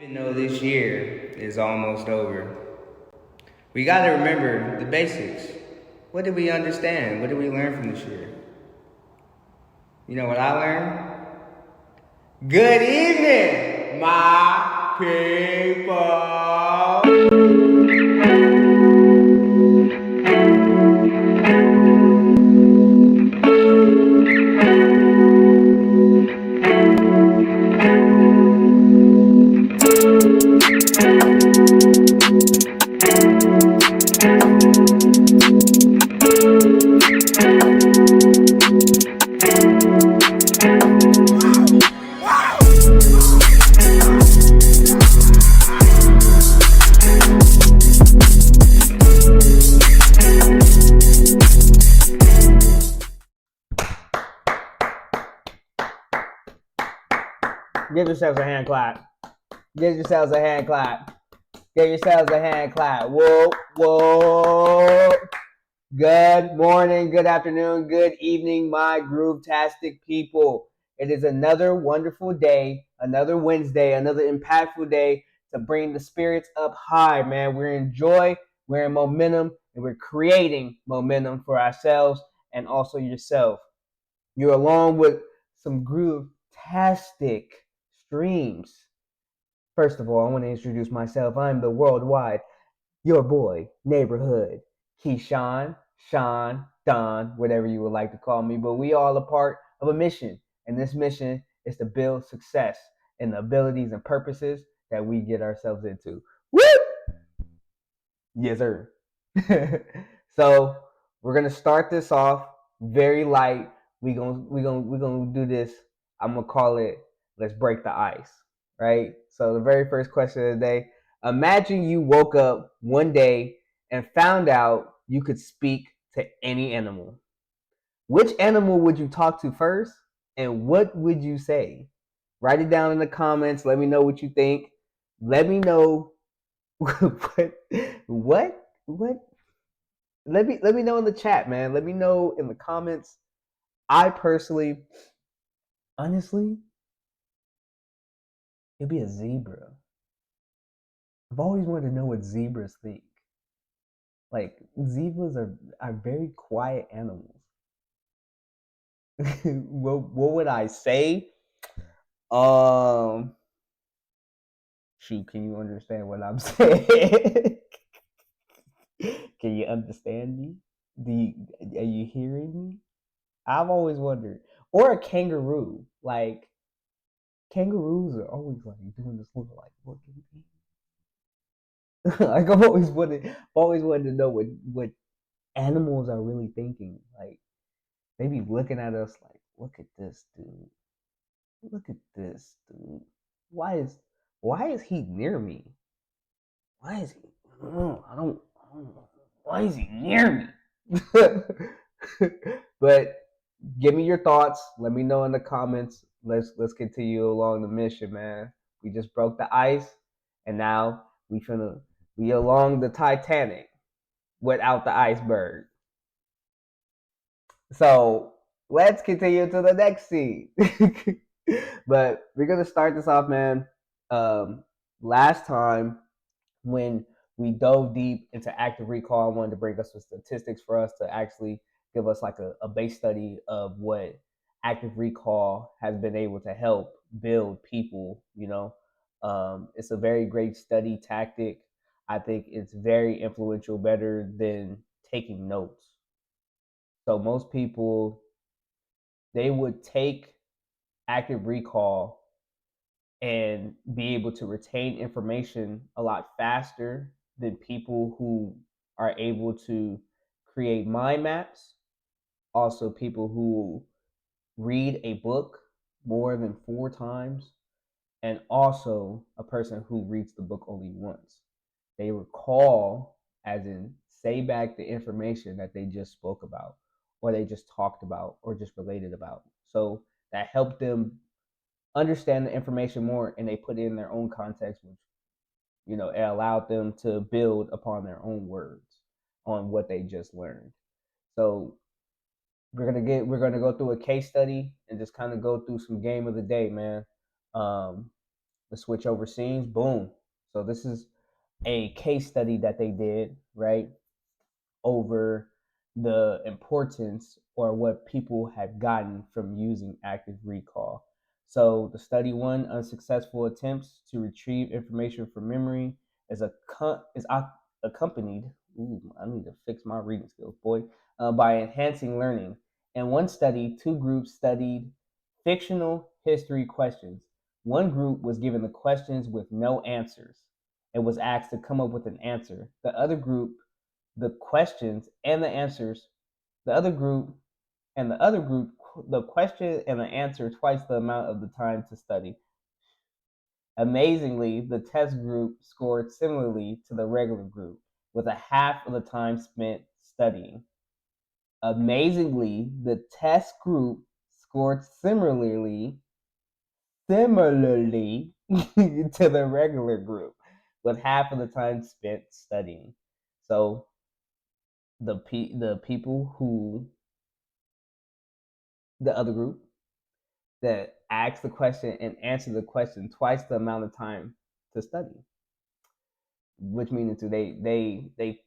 Even though this year is almost over, we got to remember the basics. What did we understand? What did we learn from this year? You know what I learned? Good evening, my people. Give yourselves a hand clap. Give yourselves a hand clap. Give yourselves a hand clap. Whoa, whoa. Good morning, good afternoon, good evening, my groove-tastic people. It is another wonderful day, another Wednesday, another impactful day to bring the spirits up high, man. We're in joy, we're in momentum, and we're creating momentum for ourselves and also yourself. You're along with some groove-tastic streams. First of all, I want to introduce myself. I'm the worldwide, your boy, neighborhood, Keyshawn, Sean, Don, whatever you would like to call me. But we all a part of a mission. And this mission is to build success in the abilities and purposes that we get ourselves into. Woo! Yes, sir. So we're gonna start this off very light. We gonna do this. I'm gonna call it let's break the ice. Right? So the very first question of the day. Imagine you woke up one day and found out you could speak to any animal. Which animal would you talk to first? And what would you say? Write it down in the comments. Let me know what you think. Let me know what what let me know in the chat, man. Let me know in the comments. I personally, honestly, it'd be a zebra. I've always wanted to know what zebras think. Like zebras are very quiet animals. What would I say? Um, shoot, can you understand what I'm saying? Can you understand me? Are you hearing me? I've always wondered. Or a kangaroo. Like kangaroos are always like doing this little like looking thing. Like I've always wanted to know what animals are really thinking. Like they be looking at us like, look at this dude. Look at this dude. Why is why is he near me? Why is he? I don't know. Why is he near me? But give me your thoughts. Let me know in the comments. Let's continue along the mission, man. We just broke the ice, and now we along the Titanic without the iceberg. So let's continue to the next scene. But we're gonna start this off, man. Last time when we dove deep into active recall, I wanted to bring us some statistics for us to actually give us like a base study of what active recall has been able to help build people. It's a very great study tactic. I think it's very influential, better than taking notes. So most people they would take active recall and be able to retain information a lot faster than people who are able to create mind maps. Also, people who read a book more than 4 times, and also a person who reads the book only once. They recall, as in, say back the information that they just spoke about, or they just talked about, or just related about. So that helped them understand the information more, and they put it in their own context, which it allowed them to build upon their own words on what they just learned. So we're gonna go through a case study and just kind of go through some game of the day, man. Let's switch over scenes. Boom. So this is a case study that they did, right, over the importance or what people had gotten from using active recall. So the study one, unsuccessful attempts to retrieve information from memory is accompanied. Ooh, I need to fix my reading skills, boy. By enhancing learning. In one study, two groups studied fictional history questions. One group was given the questions with no answers and was asked to come up with an answer. The other group the questions and the answers. The other group the question and the answer twice the amount of the time to study. Amazingly, the test group scored similarly to the regular group, with a half of the time spent studying. Amazingly, the test group scored similarly to the regular group, with half of the time spent studying. So the people who the other group that asked the question and answered the question twice the amount of time to study, which means they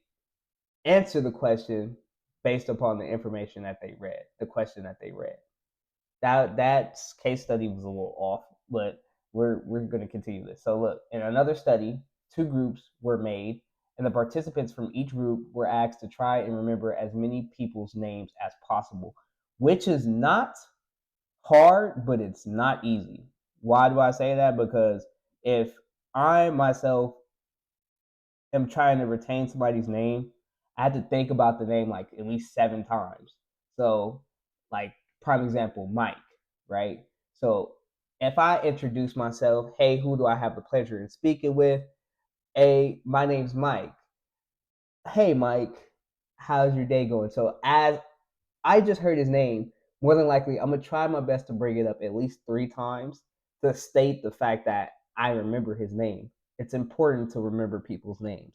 answer the question based upon the information that they read, the question that they read. That case study was a little off, but we're going to continue this. So look, in another study, two groups were made, and the participants from each group were asked to try and remember as many people's names as possible, which is not hard, but it's not easy. Why do I say that? Because if I myself am trying to retain somebody's name, I had to think about the name like at least 7 times. So, like, prime example, Mike, right? So, if I introduce myself, hey, who do I have the pleasure in speaking with? Hey, my name's Mike. Hey, Mike, how's your day going? So, as I just heard his name, more than likely, I'm gonna try my best to bring it up at least 3 times to state the fact that I remember his name. It's important to remember people's names.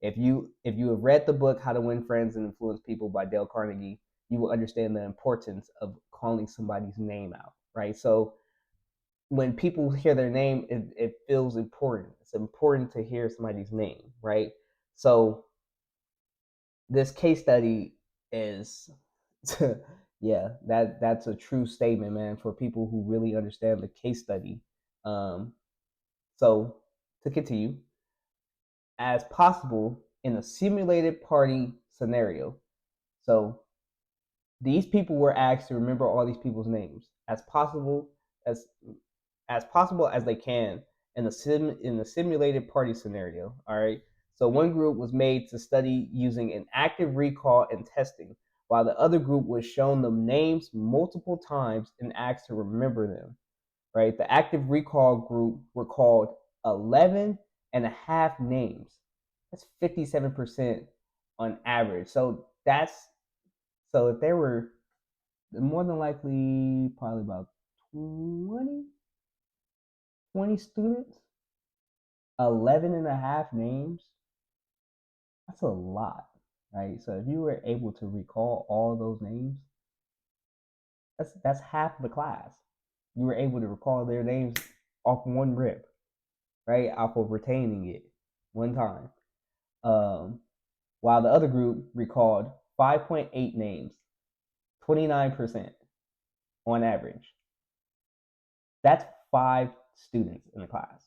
If you have read the book How to Win Friends and Influence People by Dale Carnegie, you will understand the importance of calling somebody's name out, right? So when people hear their name, it feels important. It's important to hear somebody's name, right? So this case study is yeah, that's a true statement, man, for people who really understand the case study. um so to continue, as possible in a simulated party scenario. So these people were asked to remember all these people's names as as possible as they can in the simulated party scenario. All right. So one group was made to study using an active recall and testing, while the other group was shown the names multiple times and asked to remember them. Right. The active recall group recalled 11 and a half names. That's 57% on average. So if there were more than likely probably about 20 20 students, 11 and a half names, that's a lot, right? So if you were able to recall all those names, that's half the class. You were able to recall their names off one rip, right? Off of retaining it one time. Um, while the other group recalled 5.8 names, 29% on average. That's 5 students in the class,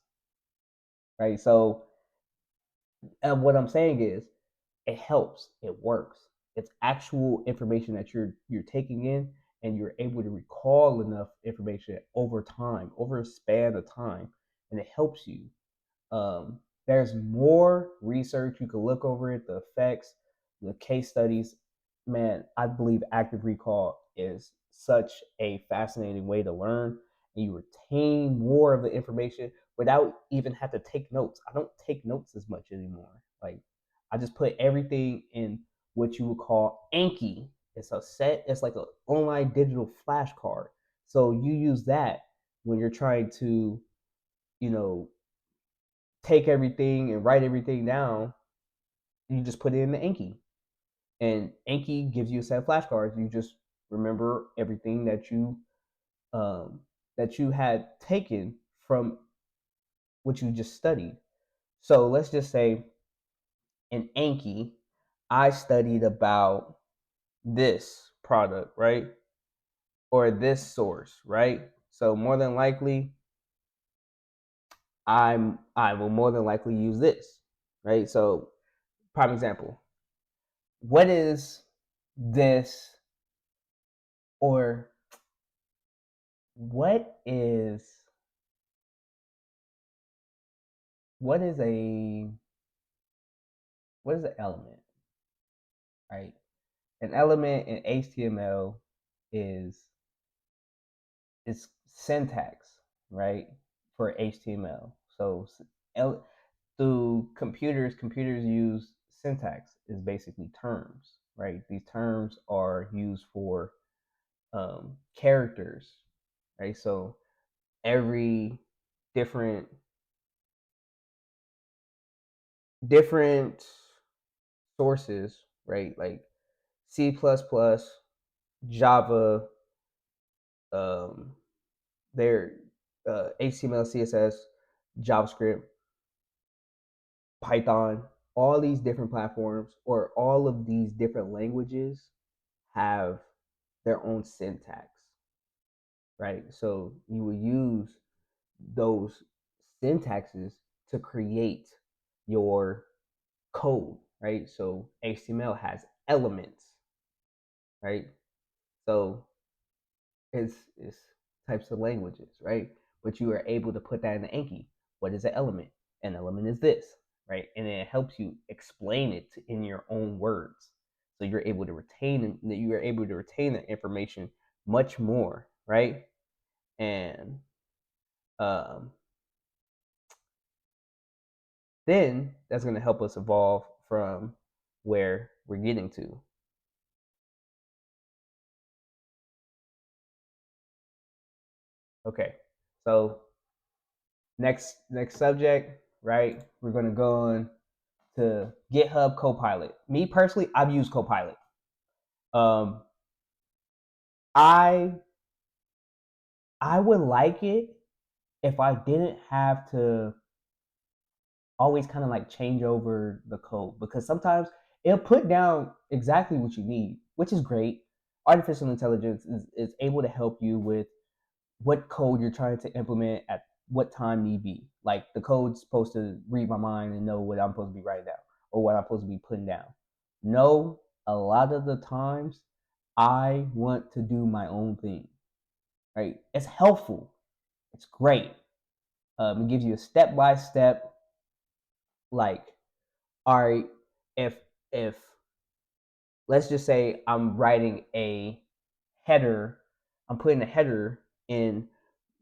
right? So what I'm saying is, it helps. It works. It's actual information that you're taking in, and you're able to recall enough information over time, over a span of time, and it helps you. There's more research you can look over it, the effects, the case studies. Man, I believe active recall is such a fascinating way to learn, and you retain more of the information without even have to take notes. I don't take notes as much anymore. Like, I just put everything in what you would call Anki. It's like an online digital flashcard. So you use that when you're trying to, you know, take everything and write everything down. You just put it in the Anki, and Anki gives you a set of flashcards. You just remember everything that you had taken from what you just studied. So let's just say in Anki, I studied about this product, right? Or this source, right? So more than likely, I will more than likely use this, right? So prime example, what is this, or what is what is a what is an element, right? An element in HTML is is syntax, right, for HTML. So through computers use syntax is basically terms, right? These terms are used for characters, right? So every different different sources, right? Like C++, Java, um, their HTML, CSS, JavaScript, Python, all these different platforms or all of these different languages have their own syntax, right? So you will use those syntaxes to create your code, right? So HTML has elements, right? So it's types of languages, right? But you are able to put that in the Anki. What is an element? An element is this, right? And it helps you explain it in your own words. So you're able to retain that information much more, right? And um, then that's going to help us evolve from where we're getting to. Okay, so next subject, right? We're going to go on to GitHub Copilot. Me personally, I've used Copilot. Um, I I would like it if I didn't have to always kind of like change over the code, because sometimes it'll put down exactly what you need, which is great. Artificial intelligence is able to help you with what code you're trying to implement at what time need be. Like the code's supposed to read my mind and know what I'm supposed to be writing down or what I'm supposed to be putting down. No, a lot of the times I want to do my own thing. Right? It's helpful. It's great. It gives you a step by step. Like, all right, if if let's just say I'm writing a header, I'm putting a header in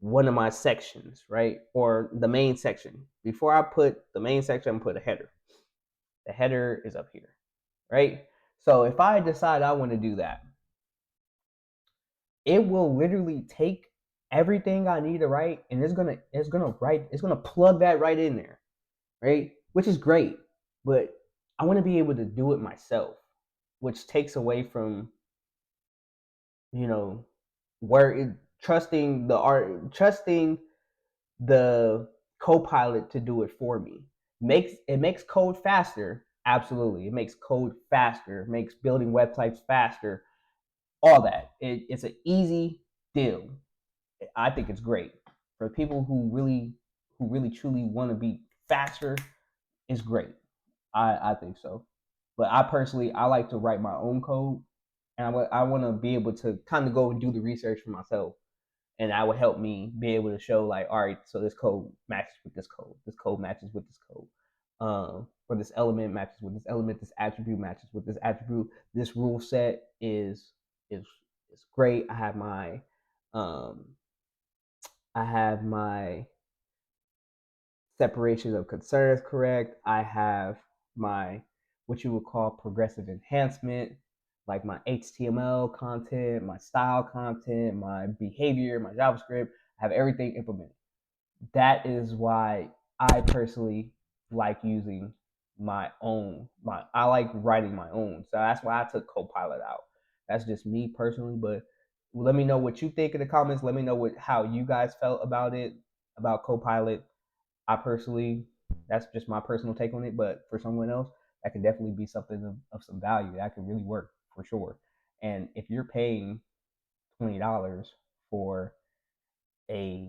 one of my sections, right? Or the main section. Before I put the main section, I'm put a header. The header is up here, right? So if I decide I want to do that, it will literally take everything I need to write and it's gonna plug that right in there, right? Which is great. But I want to be able to do it myself, which takes away from, you know, where it, trusting the co-pilot to do it for me. Makes code faster. Absolutely. It makes code faster, it makes building websites faster, all that. It's an easy deal. I think it's great. For people who really truly want to be faster, it's great. I think so. But I personally, I like to write my own code, and I want to be able to kind of go and do the research for myself, and that would help me be able to show like, all right, so this code matches with this code matches with this code, or this element matches with this element, this attribute matches with this attribute, this rule set is is great. Um, I have my separation of concerns correct. I have my what you would call progressive enhancement, like my HTML content, my style content, my behavior, my JavaScript. I have everything implemented. That is why I personally like using my own. I like writing my own. So that's why I took Copilot out. That's just me personally, but let me know what you think in the comments. Let me know how you guys felt about it, about Copilot. I personally, that's just my personal take on it. But for someone else, that could definitely be something of some value that could really work for sure. And if you're paying $20 for a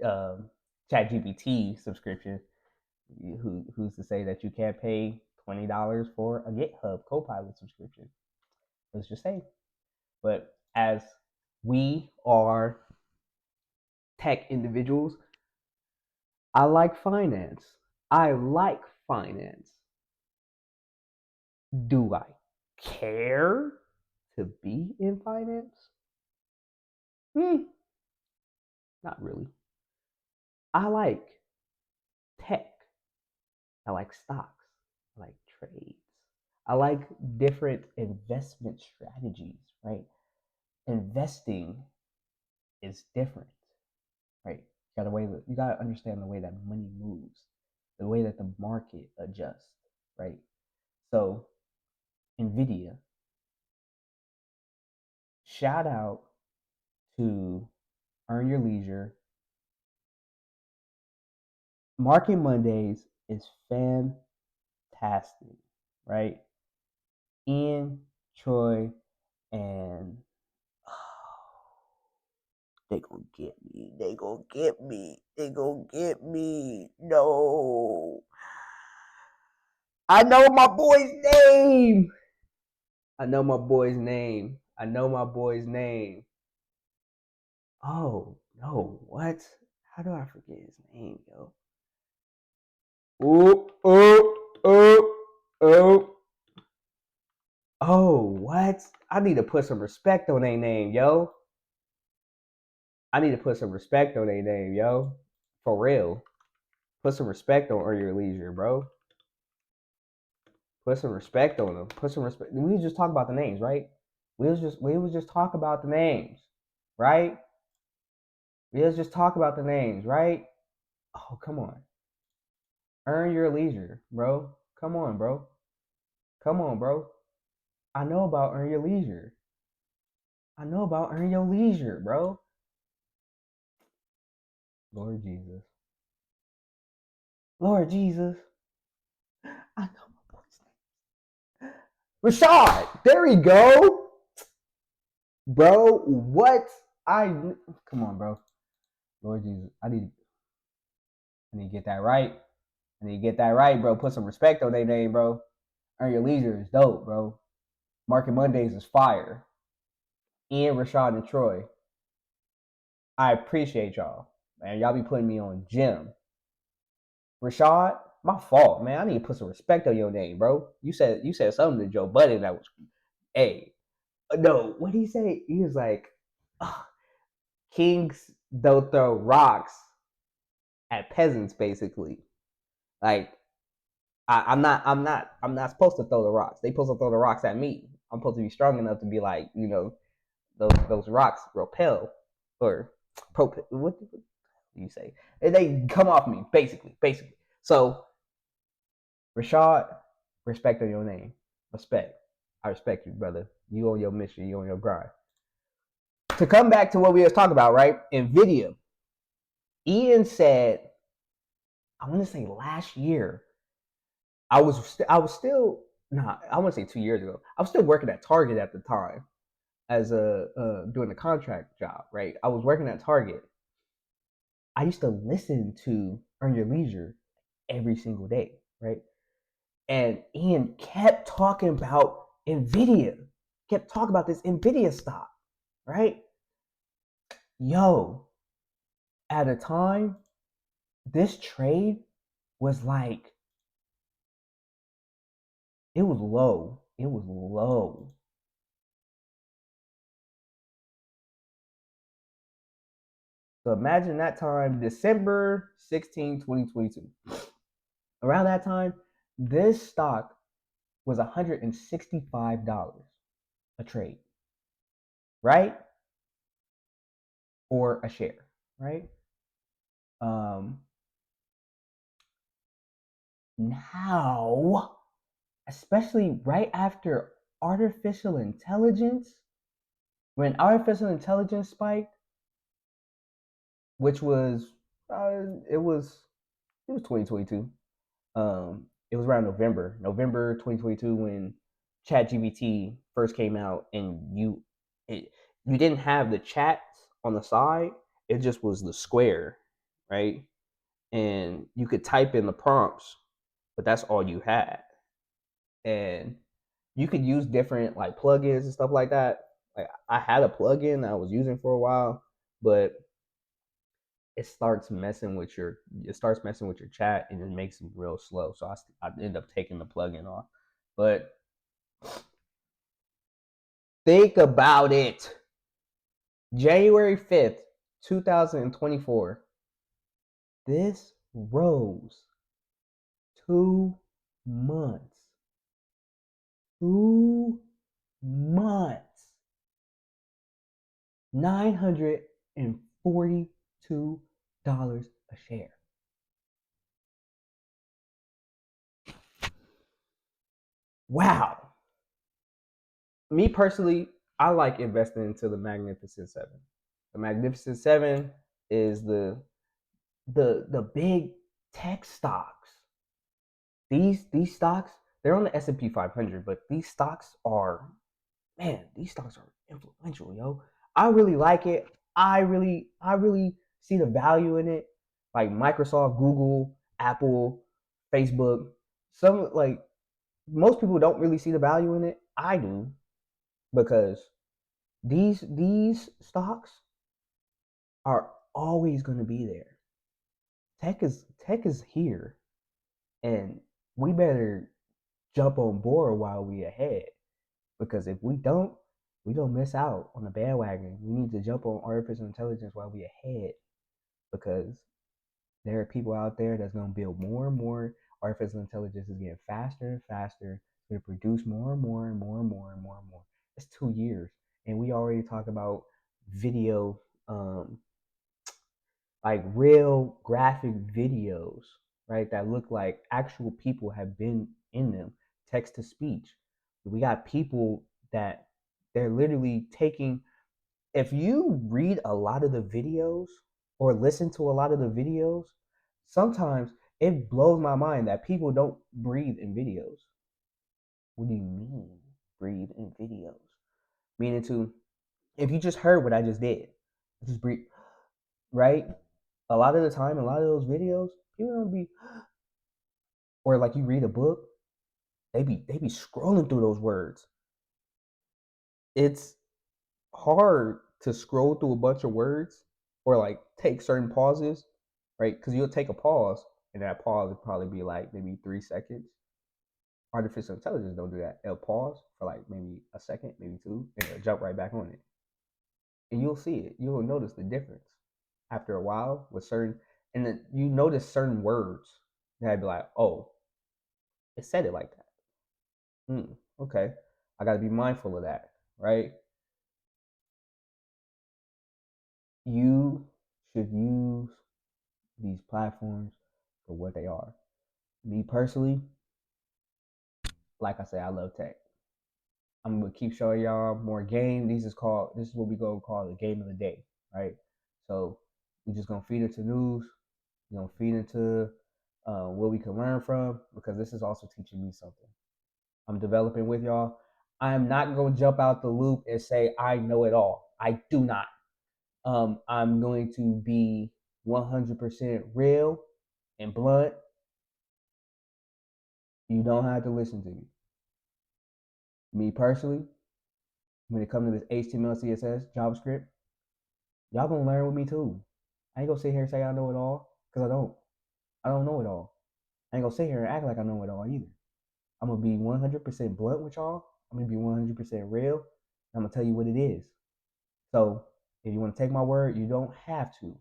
um, ChatGPT subscription, who's to say that you can't pay $20 for a GitHub Copilot subscription? Let's just say. But as we are tech individuals, I like finance. I like finance. Do I care to be in finance? Not really. I like tech. I like stocks. I like trades. I like different investment strategies, right? Investing is different, right? You gotta understand the way that money moves, the way that the market adjusts, right? So Nvidia, shout out to Earn Your Leisure. Market Mondays is fantastic, right? Ian, Troy, and they gonna get me. They gonna get me. They gonna get me. No. I know my boy's name. I know my boy's name. I know my boy's name. Oh, no. What? How do I forget his name, yo? Oh, oh, oh, oh. Oh, what? I need to put some respect on their name, yo. I need to put some respect on their name, yo. For real. Put some respect on Earn Your Leisure, bro. Put some respect on them. Put some respect. We was just talk about the names, right? We was just talk about the names, right? We was just talk about the names, right? Oh, come on. Earn Your Leisure, bro. Come on, bro. Come on, bro. I know about Earn Your Leisure. I know about Earn Your Leisure, bro. Lord Jesus. Lord Jesus. I know my boy's name. Rashad. There we go. Bro, what? Come on, bro. Lord Jesus. I need to get that right. I need to get that right, bro. Put some respect on their name, bro. Earn Your Leisure is dope, bro. Market Mondays is fire. Ian, Rashad, and Troy. I appreciate y'all. Man, y'all be putting me on gym. Rashad, my fault, man. I need to put some respect on your name, bro. You said something to Joe Budden that was, hey, no. What did he say? He was like, oh, kings don't throw rocks at peasants, basically. Like, I'm not supposed to throw the rocks. They supposed to throw the rocks at me. I'm supposed to be strong enough to be like, those rocks repel or propel. What do you say? They come off me, basically. So Rashad, respect on your name. Respect. I respect you, brother. You on your mission. You on your grind. To come back to what we was talking about, right? Nvidia. Ian said, I want to say last year. I was still I want to say 2 years ago. I was still working at Target at the time as doing a contract job, right? I was working at Target. I used to listen to Earn Your Leisure every single day, right? And Ian kept talking about Nvidia, kept talking about this Nvidia stock, right? Yo, at a time, this trade was like, it was low. It was low. So imagine that time, December 16, 2022. Around that time, this stock was $165 a trade, right? Or a share, right? Um, Now, especially right after artificial intelligence, when artificial intelligence spiked, which was it was it was 2022. It was around November 2022 when ChatGPT first came out, and you didn't have the chats on the side. It just was the square, right? And you could type in the prompts, but that's all you had. And you could use different like plugins and stuff like that. Like I had a plugin that I was using for a while, but it starts messing with your chat and it makes it real slow. So I end up taking the plugin off. But think about it. January 5th, 2024. This rose 2 months. 2 months. $942 a share. Wow. Me personally, I like investing into the Magnificent Seven. The Magnificent Seven is the big tech stocks. These stocks, they're on the S&P 500, but these stocks are, man, these stocks are influential, yo. I really like it. I really see the value in it. Like Microsoft, Google, Apple, Facebook. Some like most people don't really see the value in it. I do because these stocks are always going to be there. Tech is here, and we better jump on board while we ahead. Because if we don't miss out on the bandwagon. We need to jump on artificial intelligence while we ahead, because there are people out there that's gonna build more and more. Artificial intelligence is getting faster and faster. It's gonna produce more and more and more and more and more and more. It's 2 years, and we already talk about video, like real graphic videos, right? That look like actual people have been in them, text to speech. We got people that they're literally taking, if you read a lot of the videos or listen to a lot of the videos, sometimes it blows my mind that people don't breathe in videos. What do you mean, breathe in videos? Meaning to, if you just heard what I just did, just breathe, right? A lot of the time, a lot of those videos, people don't be, or like you read a book, they be scrolling through those words. It's hard to scroll through a bunch of words or like take certain pauses, right? Because you'll take a pause, and that pause would probably be like maybe 3 seconds. Artificial intelligence don't do that. It'll pause for like maybe a second, maybe two, and it'll jump right back on it. And you'll see it. You'll notice the difference after a while with certain, and then you notice certain words that I'd be like, oh, it said it like that. Okay, I got to be mindful of that, right? You should use these platforms for what they are. Me personally, like I said, I love tech. I'm gonna keep showing y'all more game. This is what we gonna call the game of the day, right? So we just gonna feed into news. We're gonna feed into what we can learn from, because this is also teaching me something. I'm developing with y'all. I am not gonna jump out the loop and say I know it all. I do not. I'm going to be 100% real and blunt. You don't have to listen to me. Me personally, when it comes to this HTML, CSS, JavaScript, y'all gonna learn with me too. I ain't gonna sit here and say I know it all, because I don't. I don't know it all. I ain't gonna sit here and act like I know it all either. I'm gonna be 100% blunt with y'all. I'm gonna be 100% real. I'm gonna tell you what it is. So if you want to take my word, you don't have to.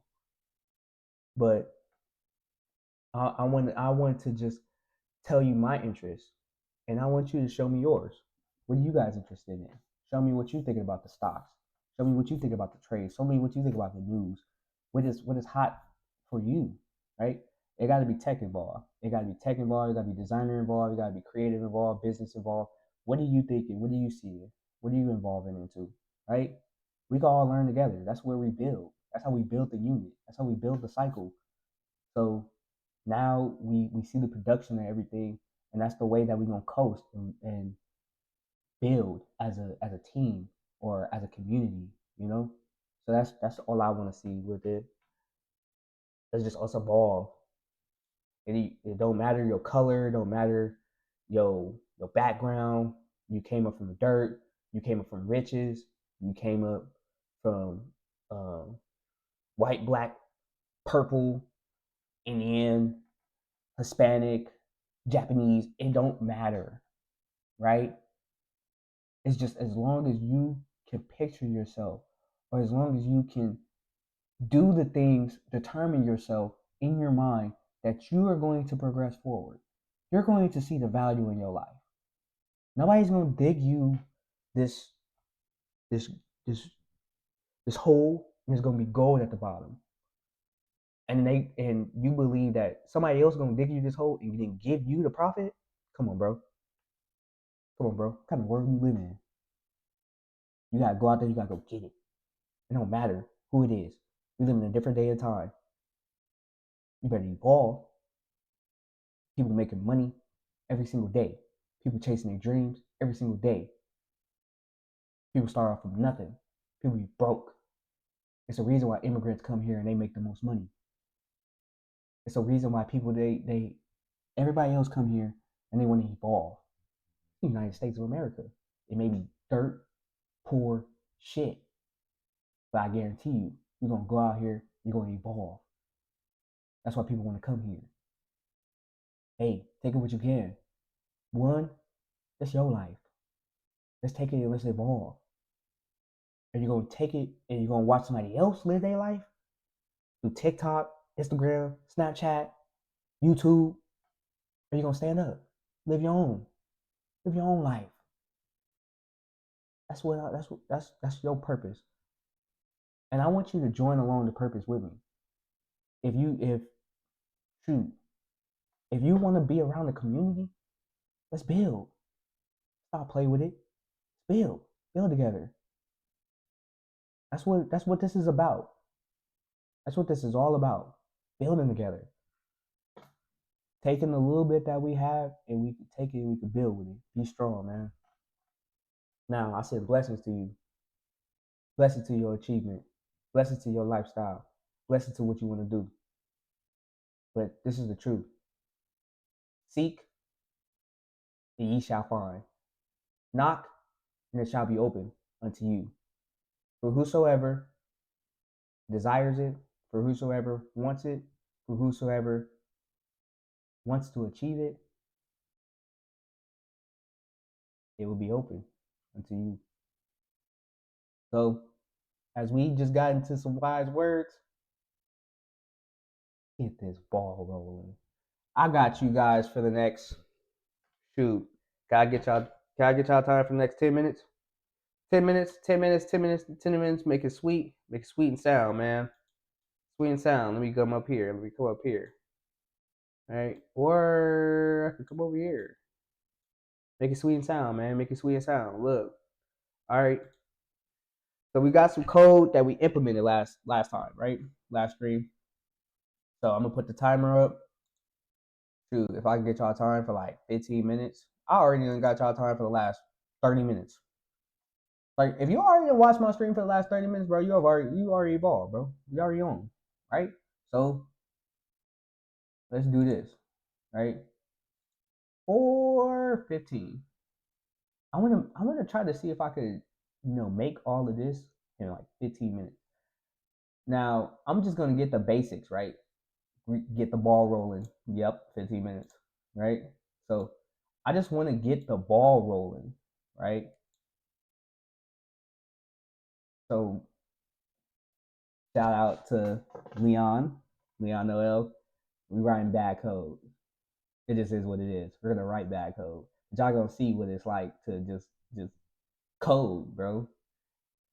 But I want to just tell you my interests, and I want you to show me yours. What are you guys interested in? Show me what you think about the stocks. Show me what you think about the trades. Show me what you think about the news. What is hot for you, right? It got to be tech involved. It got to be tech involved. It got to be designer involved. It got to be creative involved. Business involved. What are you thinking? What do you see? What are you involving into? Right? We can all learn together. That's where we build. That's how we build the unit. That's how we build the cycle. So Now we see the production and everything, and that's the way that we're gonna coast and build as a team or as a community, you know. So that's all I want to see with it. It's just us ball. It don't matter your color, it don't matter your background. You came up from the dirt, you came up from riches, you came up from um, white, black, purple, Indian, Hispanic, Japanese. It don't matter, right? It's just as long as you can picture yourself, or as long as you can do the things, determine yourself in your mind that you are going to progress forward. You're going to see the value in your life. Nobody's going to dig you this this this this hole, and there's going to be gold at the bottom. And you believe that somebody else is going to dig you this hole and then give you the profit? Come on, bro. Come on, bro. What kind of world you live in? You gotta go out there. You gotta go get it. It don't matter who it is. We live in a different day and time. You better evolve. People making money every single day. People chasing their dreams every single day. People start off from nothing. People be broke. It's a reason why immigrants come here and they make the most money. It's a reason why people they everybody else come here and they want to evolve. The United States of America. It may be dirt, poor shit, but I guarantee you, you're gonna go out here, you're gonna evolve. That's why people want to come here. Hey, take it what you can. One, that's your life. Let's take it and let's evolve. Are you gonna take it and you're gonna watch somebody else live their life through TikTok, Instagram, Snapchat, YouTube? Are you gonna stand up, live your own life? That's your purpose, and I want you to join along the purpose with me. If shoot, if you want to be around the community, let's build. Stop play with it. Build together. That's what this is about. That's what this is all about. Building together. Taking the little bit that we have and we can take it and we can build with it. Be strong, man. Now I said blessings to you. Blessings to your achievement. Blessings to your lifestyle. Blessings to what you want to do. But this is the truth. Seek and ye shall find. Knock and it shall be open unto you. For whosoever desires it, for whosoever wants it, for whosoever wants to achieve it, it will be open unto you. So, as we just got into some wise words, get this ball rolling. I got you guys for the next shoot. Can I get y'all time for the next 10 minutes? 10 minutes, 10 minutes, 10 minutes, 10 minutes. Make it sweet. Make it sweet and sound, man. Sweet and sound. Let me come up here. Let me come up here. All right. Or I can come over here. Make it sweet and sound, man. Make it sweet and sound. Look. All right. So we got some code that we implemented last time, right? Last stream. So I'm gonna put the timer up. Shoot, if I can get y'all time for like 15 minutes, I already got y'all time for the last 30 minutes. Like if you already watched my stream for the last 30 minutes, bro, you already evolved, bro. You already on, right? So let's do this, right? 4:15. I wanna try to see if I could, make all of this in like 15 minutes. Now I'm just gonna get the basics, right? Get the ball rolling. Yep, 15 minutes, right? So I just want to get the ball rolling, right? So shout out to Leon Noel. We writing bad code. It just is what it is. We're gonna write bad code. But y'all gonna see what it's like to just code, bro.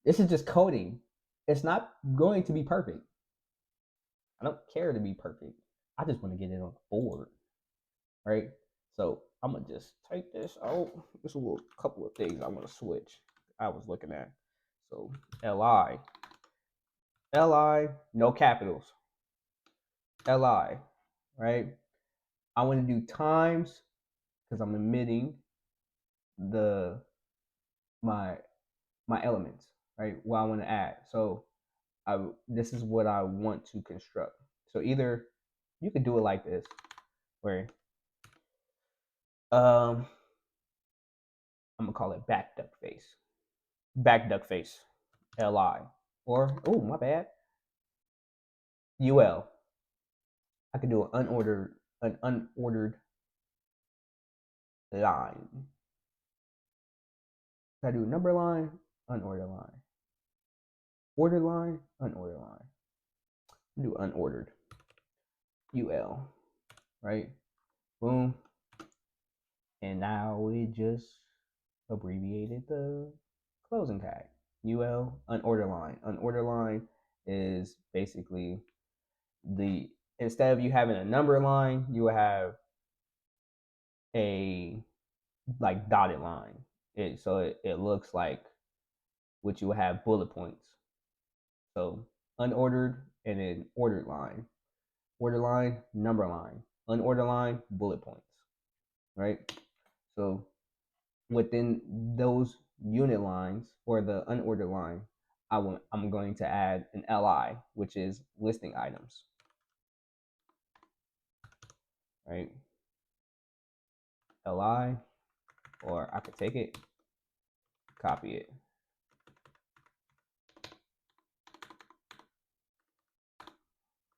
This is just coding. It's not going to be perfect. I don't care to be perfect. I just want to get it on the board, right? So I'm gonna just take this out. There's a little couple of things I'm gonna switch. I was looking at. So Li, no capitals. Li, right? I want to do times because I'm omitting the my my elements, right? What I want to add. So this is what I want to construct. So either you could do it like this, where I'm gonna call it back duck face, li, or oh my bad, ul. I could do an unordered line. I do number line, unordered line, ordered line, unordered line. Do unordered ul, right? Boom. And now we just abbreviated the closing tag. UL unordered line. Unordered line is basically the, instead of you having a number line, you have a like dotted line. It looks like what you would have bullet points. So unordered and then ordered line. Ordered line, number line. Unordered line, bullet points. Right? So within those unit lines or the unordered line, I'm going to add an li, which is listing items, right? Li, or I could take it, copy it.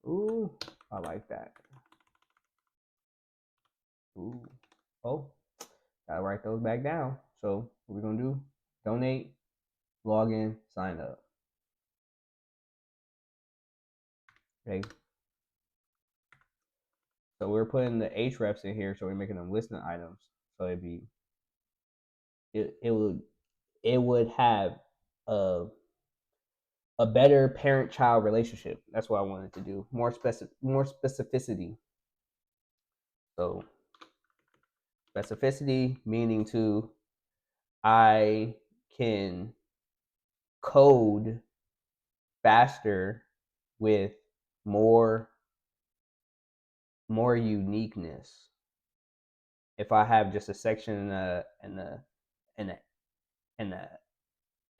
Ooh, I like that. Ooh, oh, gotta write those back down. So what we're gonna do, donate, login, sign up. Okay. So we're putting the hrefs in here, so we're making them listing items. So it would have a better parent-child relationship. That's what I wanted to do. More specificity. So specificity meaning to I can code faster with more uniqueness. If I have just a section and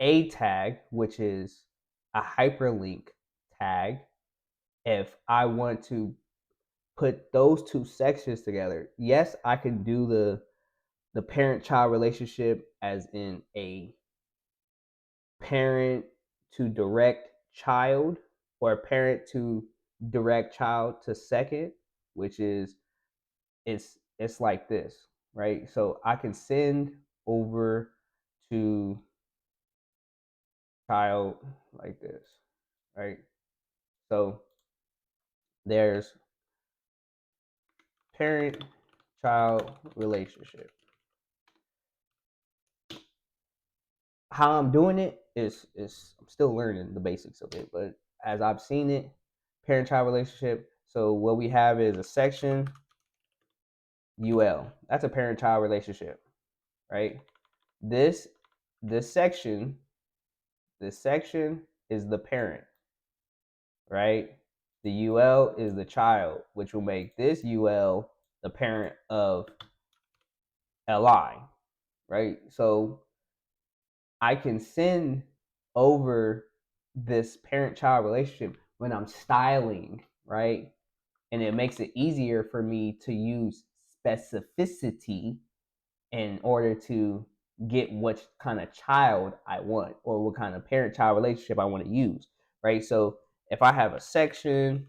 a tag, which is a hyperlink tag, if I want to put those two sections together, yes, I can do the parent-child relationship as in a parent to direct child, or a parent to direct child to second, which is it's like this, right? So I can send over to child like this, right? So there's parent child relationship. How I'm doing it is I'm still learning the basics of it, but as I've seen it, parent child relationship. So what we have is a section UL. That's a parent child relationship, right? This this section is the parent, right? The UL is the child, which will make this UL the parent of LI, right? So I can send over this parent-child relationship when I'm styling, right? And it makes it easier for me to use specificity in order to get what kind of child I want or what kind of parent-child relationship I want to use, right? So if I have a section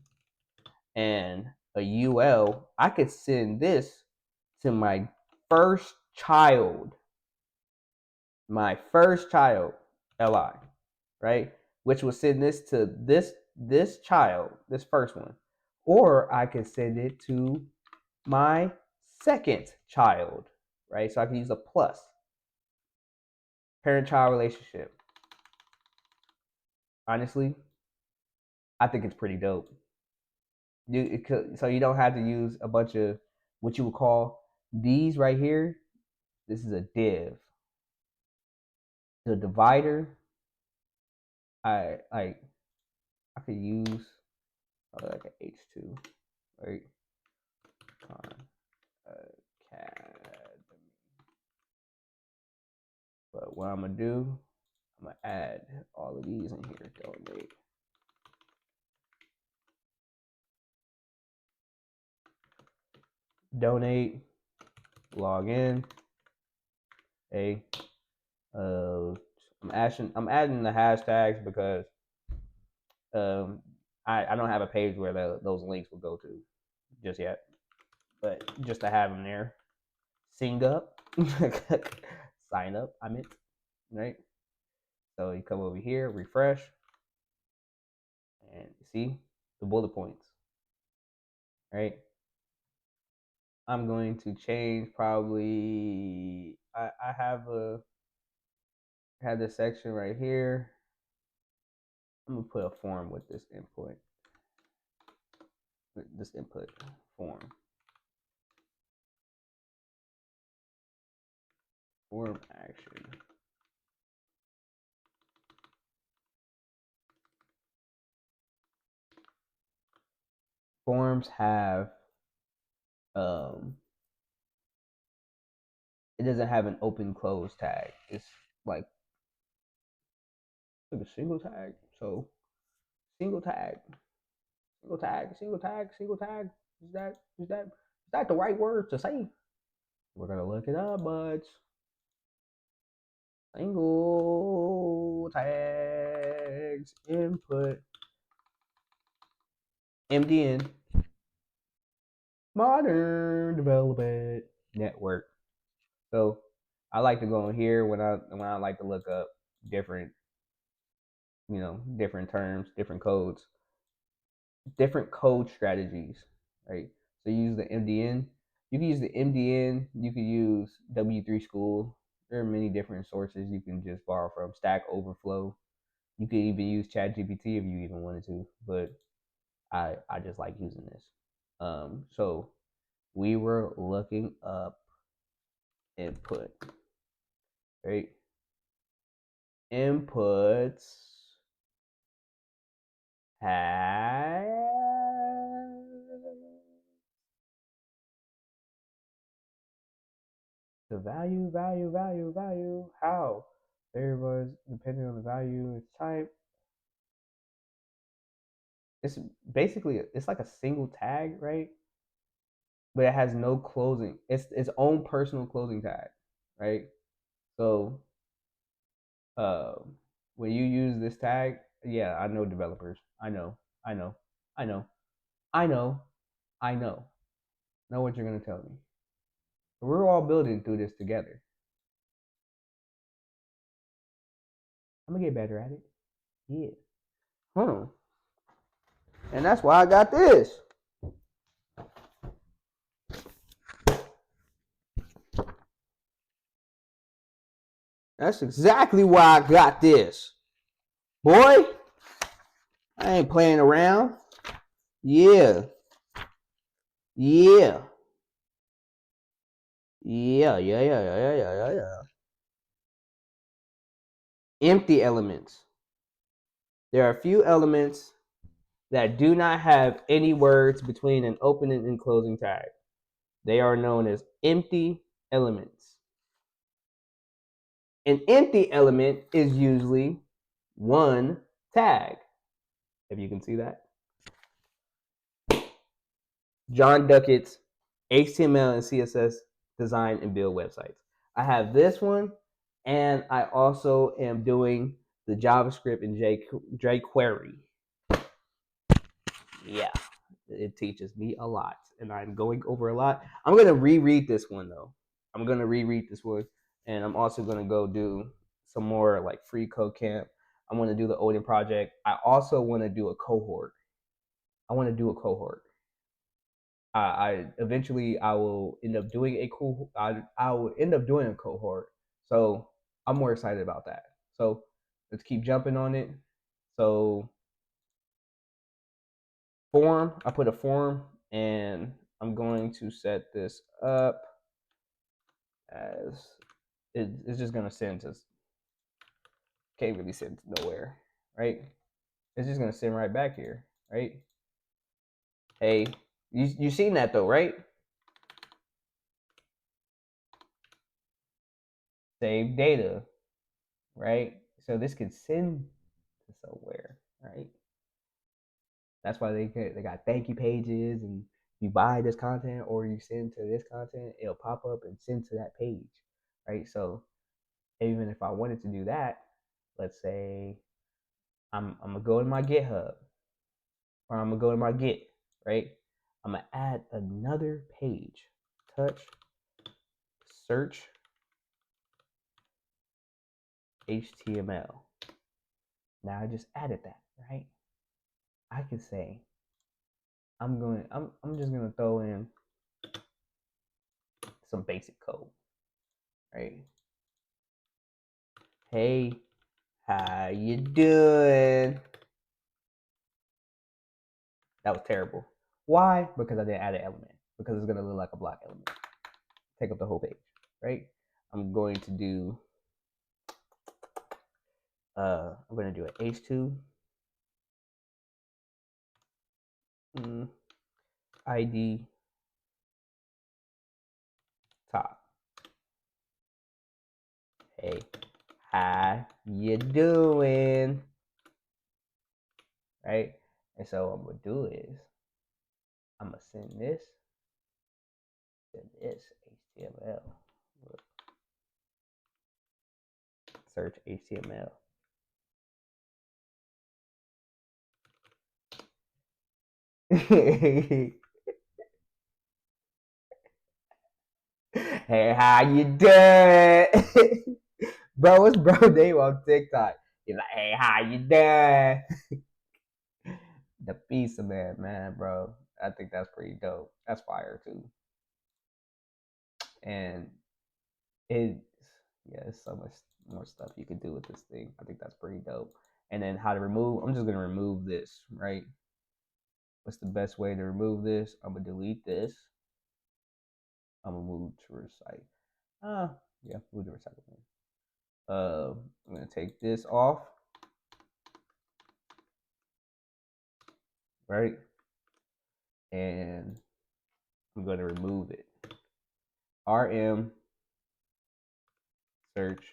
and a UL, I could send this to my first child, LI, right? Which will send this to this child, this first one. Or I can send it to my second child, right? So I can use a plus. Parent-child relationship. Honestly, I think it's pretty dope. So you don't have to use a bunch of what you would call these right here. This is a div. The divider, I could use like an H2, right? Academy. But what I'm gonna do, I'm gonna add all of these in here. Donate, log in. I'm adding the hashtags because I don't have a page where those links will go to just yet, but just to have them there. Sign up, sign up. I meant, right? So you come over here, refresh, and you see the bullet points, right? I'm going to change probably. I have this section right here. I'm gonna put a form with this input. With this input form. Form action. Forms have it doesn't have an open close tag. It's like a single tag. So single tag. Single tag, single tag, single tag. Is that the right word to say? We're gonna look it up, buds. Single tags input MDN modern development network. So I like to go in here when I like to look up different different terms, different codes, different code strategies, right? So you use the MDN. You can use the MDN. You can use W3 School. There are many different sources you can just borrow from. Stack Overflow. You could even use ChatGPT if you even wanted to, but I just like using this. So we were looking up input, right? Inputs have the value. How? Variables depending on the value, its type. It's basically it's like a single tag, right? But it has no closing. It's its own personal closing tag, right? So uh, when you use this tag, yeah, I know developers. I know. Know what you're gonna tell me. We're all building through this together. I'm gonna get better at it. Yeah. And that's why I got this. That's exactly why I got this. Boy, I ain't playing around. Yeah. Yeah. Yeah. Empty elements. There are a few elements that do not have any words between an opening and closing tag. They are known as empty elements. An empty element is usually one tag. If you can see that. John Duckett's HTML and CSS design and build websites. I have this one, and I also am doing the JavaScript and jQuery. Yeah, it teaches me a lot, and I'm going over a lot. I'm going to reread this one, though. I'm going to reread this one, and I'm also going to go do some more like free code camp. I'm going to do the Odin project. I also want to do a cohort. I eventually I will end up doing a I will end up doing a cohort. So I'm more excited about that. So let's keep jumping on it. So form, I put a form, and I'm going to set this up as it's just gonna send to can't really send to nowhere, right? It's just gonna send right back here, right? Hey, you seen that though, right? save data, right? So this could send to somewhere, right? That's why they got thank you pages, and you buy this content or you send to this content, it'll pop up and send to that page, right? So even if I wanted to do that, let's say I'm gonna go in my GitHub, or I'm gonna go in my Git, right? I'm gonna add another page, touch, search, HTML. Now I just added that, right? I could say I'm just gonna throw in some basic code, right? Hey, how you doing? That was terrible. Why? Because I didn't add an element. Because it's gonna look like a block element. Take up the whole page, right? I'm going to do I'm gonna do an H2 ID top. Hey, how you doing? Right? And so what I'm gonna do is I'm gonna send this HTML. Search HTML. Hey, how you doing? Bro, what's bro name on TikTok? He's like, hey, how you doing? The pizza man, bro. I think that's pretty dope. That's fire too. And it's there's so much more stuff you can do with this thing. I think that's pretty dope. And then how to remove, I'm just gonna remove this, right? What's the best way to remove this? I'm gonna delete this. I'm gonna move to recite. Yeah, move to recycle. I'm gonna take this off, right? And I'm gonna remove it. RM search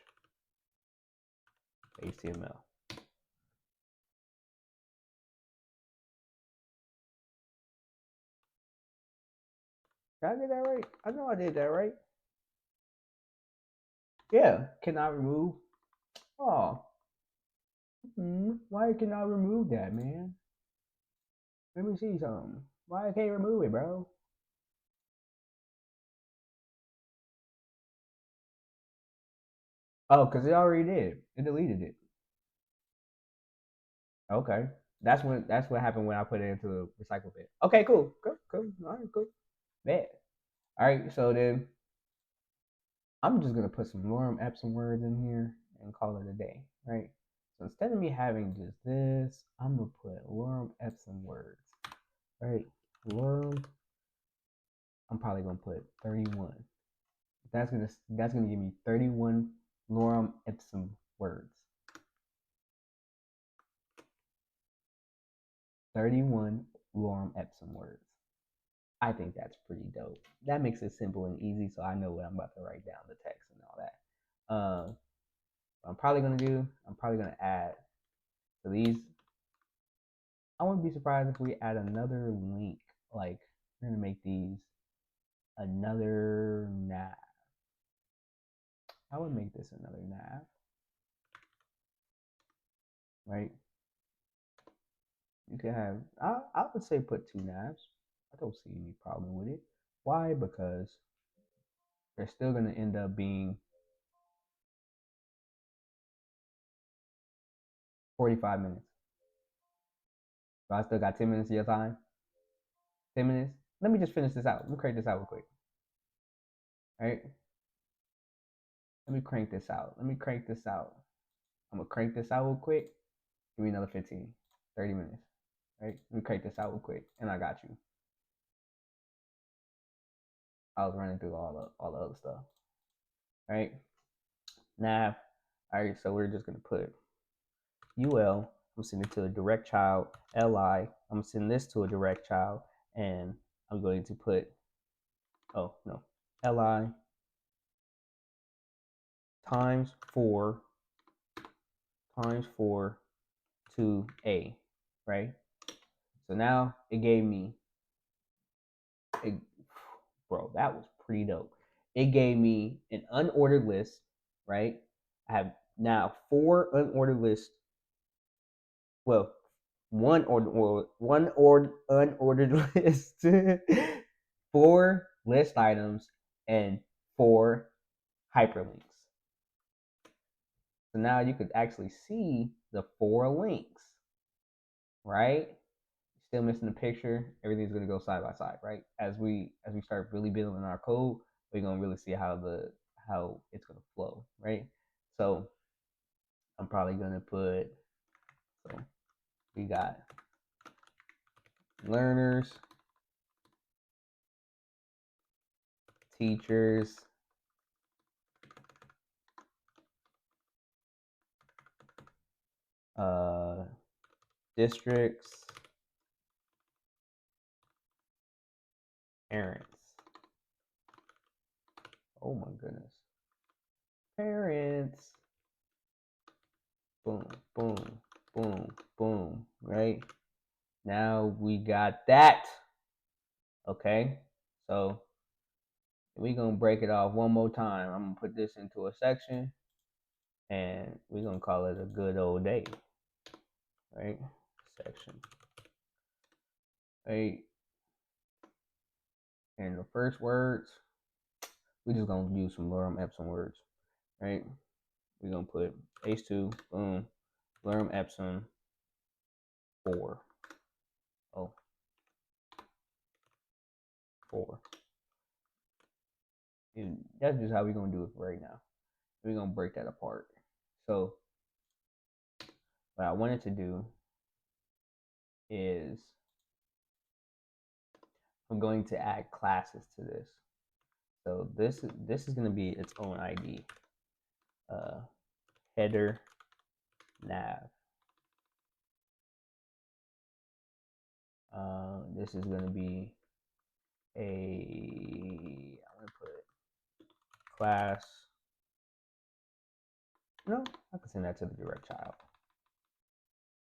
HTML. Did I get that right? I know I did that right. Yeah, cannot remove. Oh, why can I remove that, man? Let me see something. Why I can't remove it, bro? Oh, because it already did. It deleted it. Okay. That's what happened when I put it into the recycle bin. Okay, cool. Cool. All right, cool. Bad. All right, so then I'm just gonna put some lorem ipsum words in here and call it a day, right? So instead of me having just this, I'm gonna put lorem ipsum words, right? Lorem. I'm probably gonna put 31. That's gonna give me 31 lorem ipsum words. 31 lorem ipsum words. I think that's pretty dope. That makes it simple and easy, so I know what I'm about to write down, the text and all that. What I'm probably gonna add to these. I wouldn't be surprised if we add another link. Like we're gonna make these another nav. I would make this another nav, right? You could have. I would say put two navs. I don't see any problem with it. Why? Because they're still gonna end up being 45 minutes. So I still got 10 minutes of your time. 10 minutes. Let me just finish this out. Let me crank this out real quick. All right. Let me crank this out. Let me crank this out. I'm gonna crank this out real quick. Give me another 15, 30 minutes. Right? Let me crank this out real quick, and I got you. I was running through all the other stuff. All right. Now, all right. So we're just gonna put UL. I'm sending it to a direct child. LI. I'm sending this to a direct child, and I'm going to put. Oh no. LI times 4 to A, right? So now it gave me, bro, that was pretty dope. It gave me an unordered list, right? I have now 4 unordered lists. Well, unordered list, 4 list items, and 4 hyperlinks. So now you could actually see the 4 links, right? Still missing the picture. Everything's gonna go side by side, right? As we start really building our code, we're gonna really see how it's gonna flow, right? So I'm probably gonna put, so we got learners, teachers, districts, parents. Oh my goodness. Parents. Boom, boom, boom, boom, right? Now we got that. Okay, so we're gonna break it off one more time. I'm gonna put this into a section and we're gonna call it a good old day, right? Section, right? And the first words, we're just gonna use some lorem ipsum words, right? We're gonna put H2, boom, lorem ipsum 4. Oh, 4. And that's just how we're gonna do it right now. We're gonna break that apart. So what I wanted to do is I'm going to add classes to this. So this is going to be its own ID. Header nav. This is going to be I'm going to put class. No, I can send that to the direct child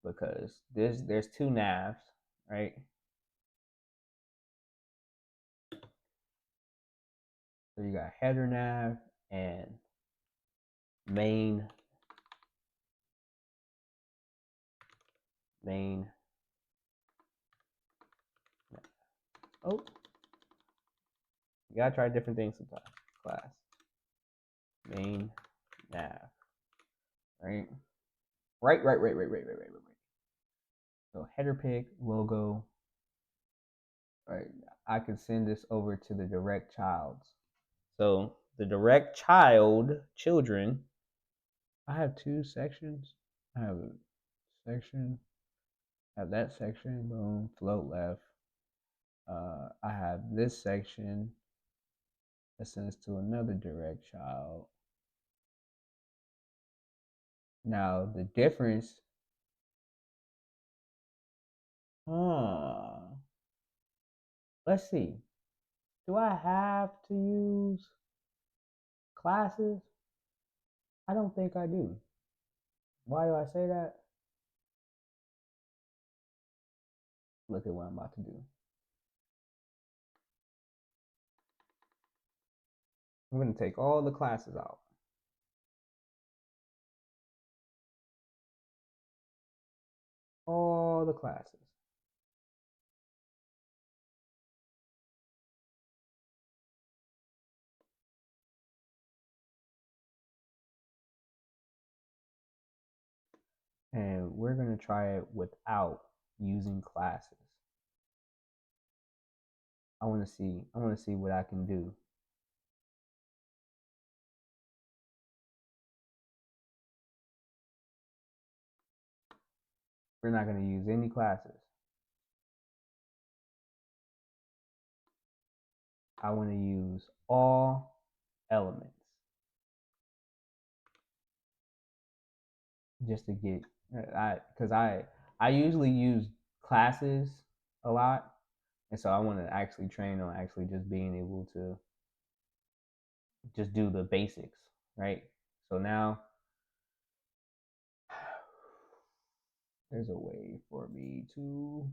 because there's 2 navs, right? So you got header nav and main oh, you gotta try different things sometimes. Class main nav, right? Right. So header pick logo. Right. I can send this over to the direct childs. So the direct children. I have 2 sections. I have a section. I have that section. Boom. Float left. I have this section that sends to another direct child. Now the difference. Let's see. Do I have to use classes? I don't think I do. Why do I say that? Look at what I'm about to do. I'm going to take all the classes out. All the classes. And we're going to try it without using classes. I want to see what I can do. We're not going to use any classes. I want to use all elements. Just to get, because I usually use classes a lot. And so I want to actually train on actually just being able to just do the basics, right? So now there's a way for me to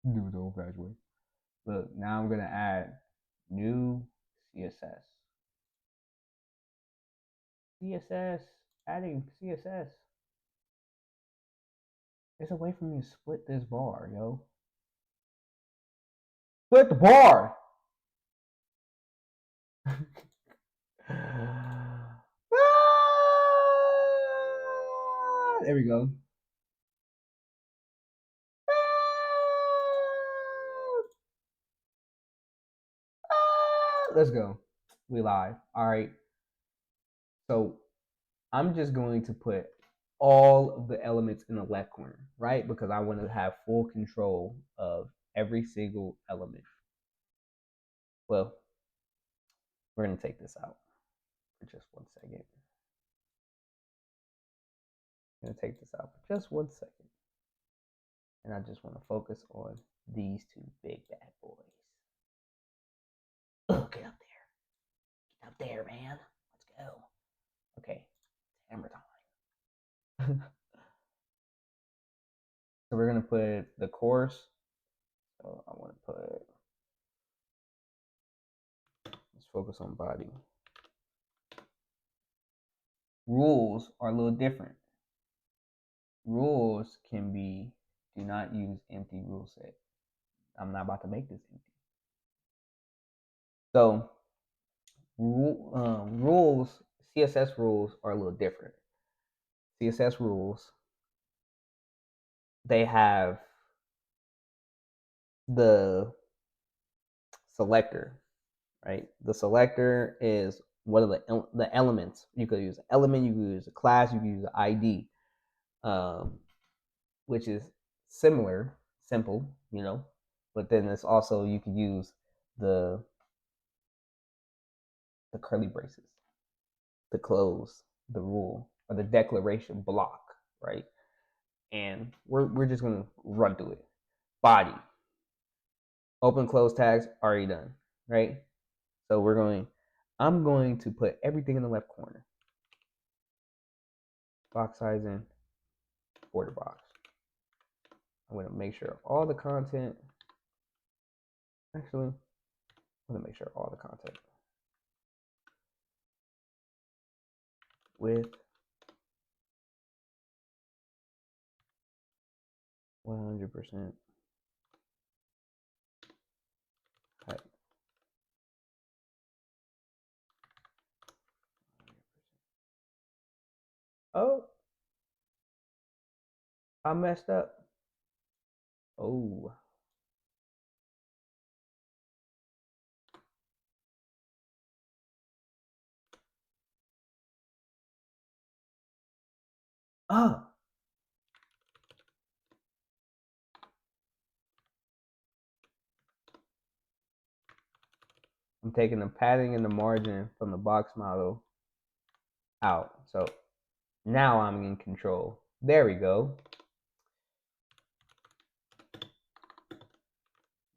do the old-fashioned way. Look, now I'm gonna add new CSS. CSS, adding CSS. There's a way for me to split this bar, yo. Split the bar! There we go. Let's go. We live. All right. So I'm just going to put all of the elements in the left corner, right? Because I want to have full control of every single element. Well, we're going to take this out for just 1 second. I'm going to take this out for just 1 second. And I just want to focus on these two big bad boys. Oh, get up there. Get up there, man. Let's go. Okay, hammer time. So we're going to put the course. So I want to put, let's focus on body. Rules are a little different. Rules can be, do not use empty rule set. I'm not about to make this empty. So rules, CSS rules are a little different. CSS rules, they have the selector, right? The selector is one of the elements. You could use an element, you could use a class, you could use an ID, which is simple, you know. But then it's also, you could use the curly braces to close the rule or the declaration block, right? And we're just gonna run through it. Body, open close tags already done, right? So I'm going to put everything in the left corner. Box sizing, border box. I'm gonna make sure all the content, actually, I'm gonna make sure all the content with 100% height. Oh, I messed up. Oh. Ah. I'm taking the padding and the margin from the box model out. So now I'm in control. There we go.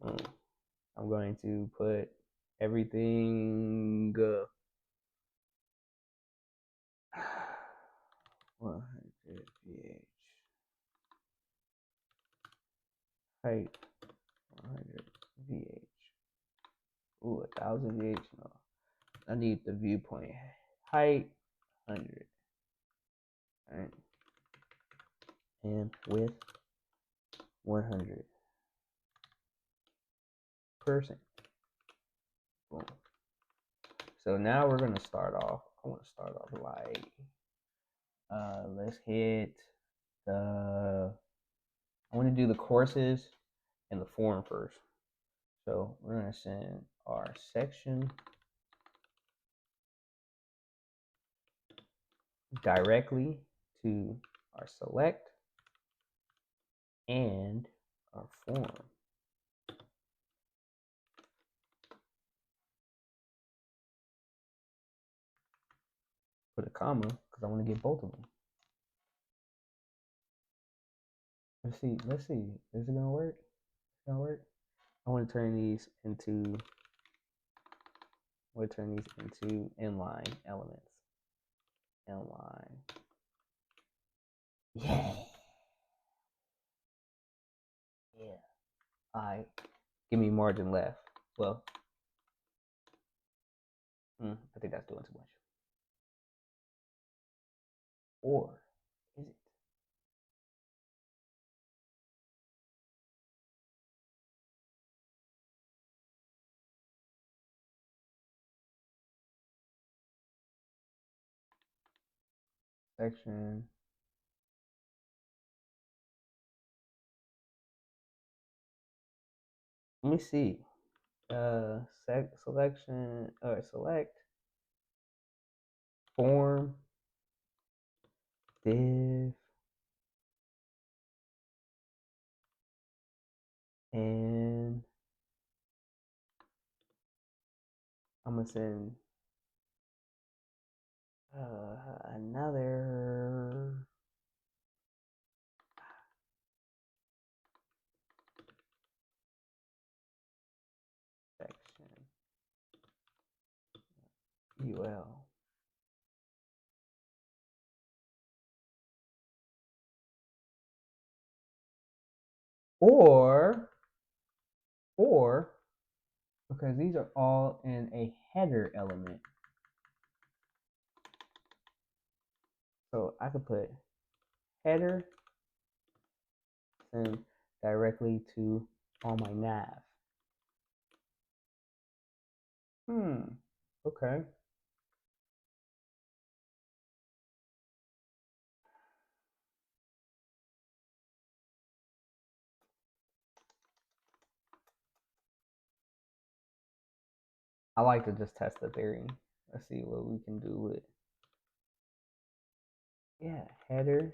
I'm going to put everything 100 VH. Height 100 VH. Ooh, 1000 VH. No. I need the viewpoint. Height 100. Alright. And width 100%. Boom. So now we're gonna start off. I want to start off like let's hit the, I want to do the courses and the form first. So we're gonna send our section directly to our select and our form. Put a comma because I want to get both of them. Let's see. Is it gonna work? It's gonna work. I want to turn these into We'll turn these into inline elements. Inline. Yeah. Yeah. All right. Give me margin left. Well, I think that's doing too much. Or is it? Section. Let me see. Selection or select form div and I'm gonna send another section UL. Or because these are all in a header element. So I could put header send directly to on my nav. Okay. I like to just test the theory. Let's see what we can do with. Yeah, header.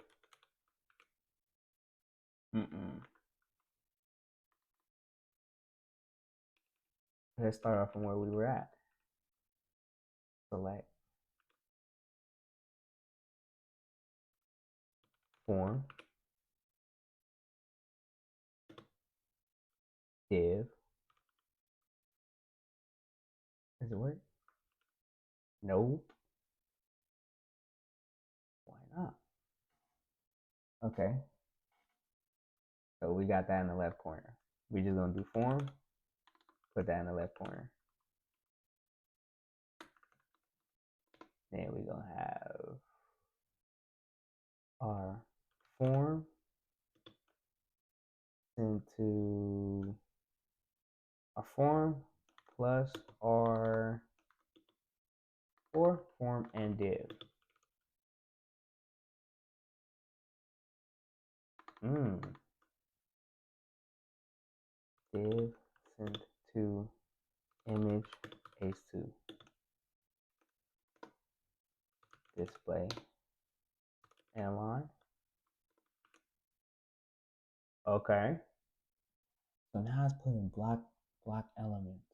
Let's start off from where we were at. Select form div. Does it work? No. Why not? Okay. So we got that in the left corner. We just gonna do form, put that in the left corner. Then we're gonna have our form into our form plus our form and div. Div sent to image h2 display inline. Okay. So now it's putting block elements.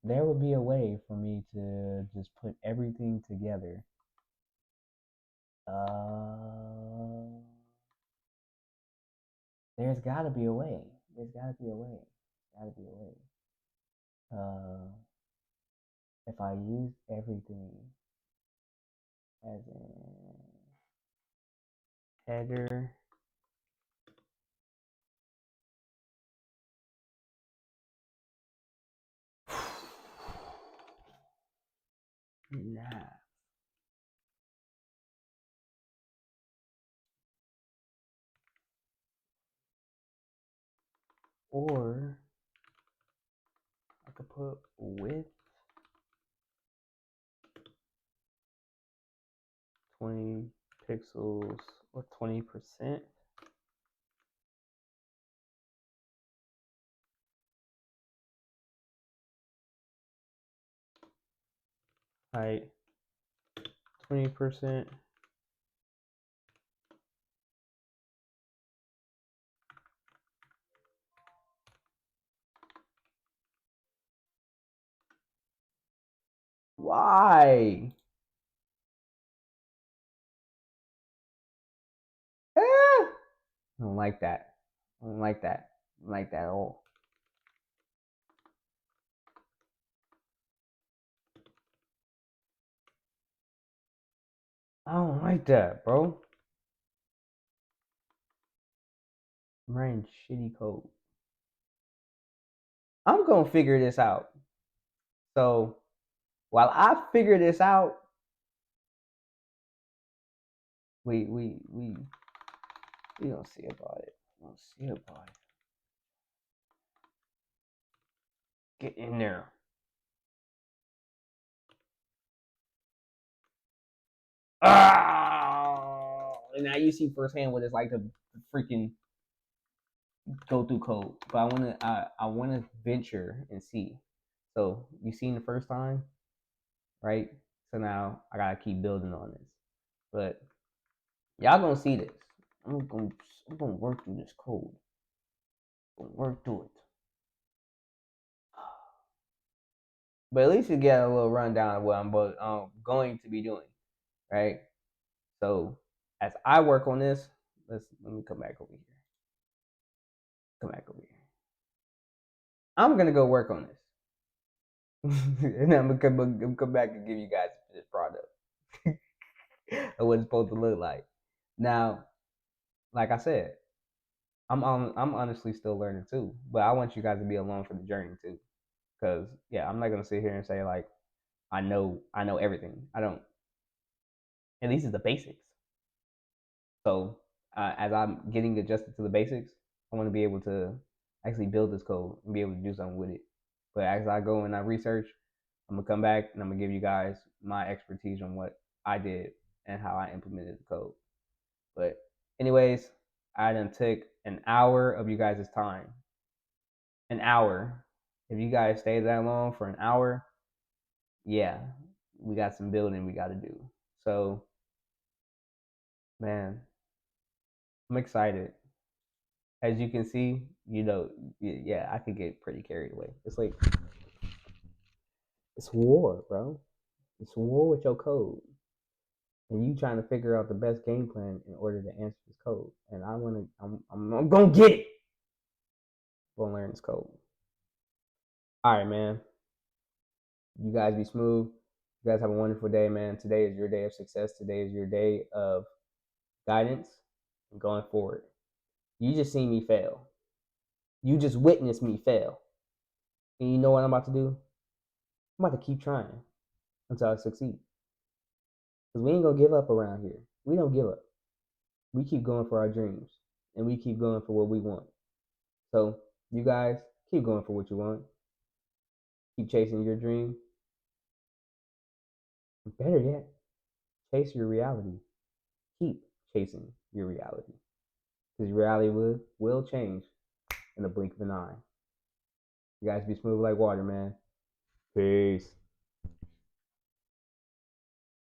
There would be a way for me to just put everything together. There's got to be a way. There's got to be a way. Got to be a way. If I use everything as in header, nah. Or I could put width 20 pixels or 20%. Height 20%. Why? I don't like that. I don't like that. I don't like that at all. I don't like that, bro. I'm writing shitty code. I'm gonna figure this out. So while I figure this out, we don't see about it. We don't see about it. Get in there. Ah! And now you see firsthand what it's like to freaking go through code. But I wanna venture and see. So you seen the first time, right? So now I gotta keep building on this. But y'all gonna see this. I'm gonna work through this code. I'm gonna work through it. But at least you get a little rundown of what I'm going to be doing, right? So as I work on this, let me come back over here. Come back over here. I'm gonna go work on this, and I'm gonna come back and give you guys this product of what it's supposed to look like. Now, like I said, I'm honestly still learning too, but I want you guys to be along for the journey too, because yeah, I'm not gonna sit here and say like I know everything. I don't. At least it's the basics. So as I'm getting adjusted to the basics, I want to be able to actually build this code and be able to do something with it. But as I go and I research, I'm gonna come back and I'm gonna give you guys my expertise on what I did and how I implemented the code. But anyways, I done took an hour of you guys' time. An hour. If you guys stayed that long for an hour, yeah, we got some building we got to do. So, man, I'm excited. As you can see, yeah, I could get pretty carried away. It's like it's war, bro. It's war with your code, and you trying to figure out the best game plan in order to answer this code. And I'm gonna get it. I'm gonna learn this code. All right, man. You guys be smooth. You guys have a wonderful day, man. Today is your day of success. Today is your day of guidance and going forward. You just seen me fail. You just witnessed me fail. And you know what I'm about to do? I'm about to keep trying until I succeed. Because we ain't gonna give up around here. We don't give up. We keep going for our dreams. And we keep going for what we want. So you guys keep going for what you want. Keep chasing your dream. Better yet, chase your reality. Keep chasing your reality. Because your reality will change in the blink of an eye. You guys be smooth like water, man. Peace.